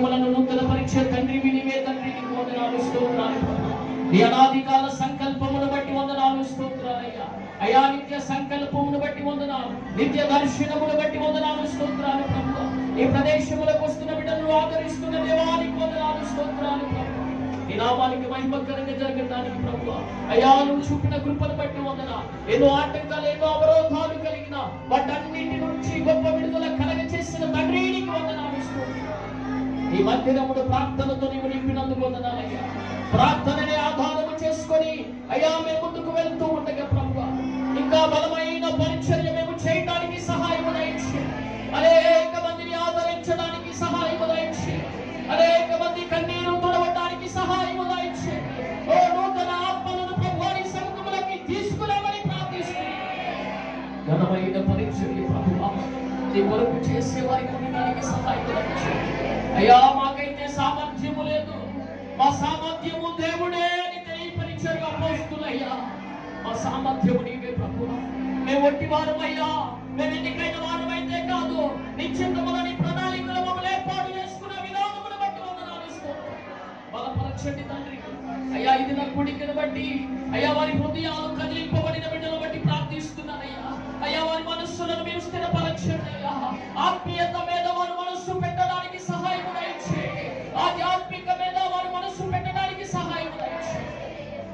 కార్యములను నూతన పరీక్ష తండ్రి నీవే తండ్రి, నీకు వందనాలు స్తోత్రాలు ప్రభు. నీ అనాది కాల సంకల్పమును బట్టి వందనాలు స్తోత్రాలయ్యా. అయా నిత్య సంకల్పమును బట్టి వందనాలు, నిత్య దర్శనమును బట్టి వందనాలు స్తోత్రాలు ప్రభు. ఈ ప్రదేశములకు వస్తున్న బిడ్డలను ఆదరిస్తున్న దేవానికి వందనాలు స్తోత్రాలు ప్రభు. నీ నామానికి మహిమకరంగా జరగడానికి ప్రభు అయా నువ్వు చూపిన కృపను బట్టి వందనాలు. ఎన్నో ఆటంకాలు, ఎన్నో అవరోధాలు కలిగిన వాటన్నిటి నుంచి గొప్ప విడుదల కలగ చేసిన తండ్రి నీకు వందనాలు స్తోత్రాలు. ఈ మందిరమును ప్రార్థనతో నీవు నింపినందుకు వందనాలయ్యా. ప్రార్థనని ఆధారము చేసుకొని అయ్యా మేము ముందుకు వెళ్తూ ఉండగా ప్రభు ఇంకా బలమైన పరిచర్య మేము చేయడానికి సహాయం దయచేయండి. అనేక మందిని ఆదరించడానికి సహాయం దయచేయండి. అనేక మంది కన్నీరు తుడవడానికి సహాయం దయచేయండి. ఓ నూతన ఆత్మలను ప్రభువారి సంఘములకి తీసుకురామని ప్రార్థిస్తున్నాను. ఘనమైన పరిచర్య ప్రభువా నీ కొరకు చేసే వారికి ఉండడానికి సహాయం దయచేయండి. అయ్యా మాకైతే సామర్థ్యము లేదు, మా సామర్థ్యము దేవుడే అని తెలియపరిచారు అపోస్తులయ్యా. మా సామర్థ్యము నీవే ప్రభువా. మేము ఒట్టి వారమయ్యా, మేము ఎన్నికైన వారమైతే కాదు, నిశ్చితములని ప్రణాళికలు మమ్మల్ని ఏర్పాటు చేసుకున్న విధానమును బట్టి వందనాలు స్తోత్రం. బలపరచండి తండ్రి అయ్యా. ఇది నా కుడికను బట్టి అయ్యా వారి హృదయాలు కదిలింపబడిన బిడ్డలు బట్టి ప్రార్థిస్తున్నానయ్యా. అయ్యా వారి మనస్సులను మీరు స్థిరపరచండి అయ్యా. ఆత్మీయత మీద వారు మనస్సు పెట్టడానికి సహాయం దయచేయండి. ఆధ్యాత్మిక మీద వారు మనస్సు పెట్టడానికి సహాయం దయచేయండి.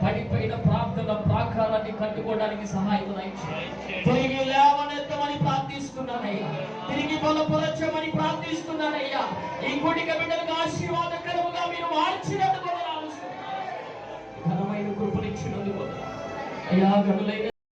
పడిపోయిన ప్రార్థన ప్రాకారాన్ని కట్టుకోవడానికి సహాయం దయచేయండి. తిరిగి లేవనెత్తమని ప్రార్థిస్తున్నానయ్యా. తిరిగి బలపరచమని ప్రార్థిస్తున్నానయ్యా. ఈ కుడిక బిడ్డలకు ఆశీర్వాదకరముగా మీరు మార్చినందుకు ఘనమైన కృపనిచ్చినందుకు అయ్యా. గనులైన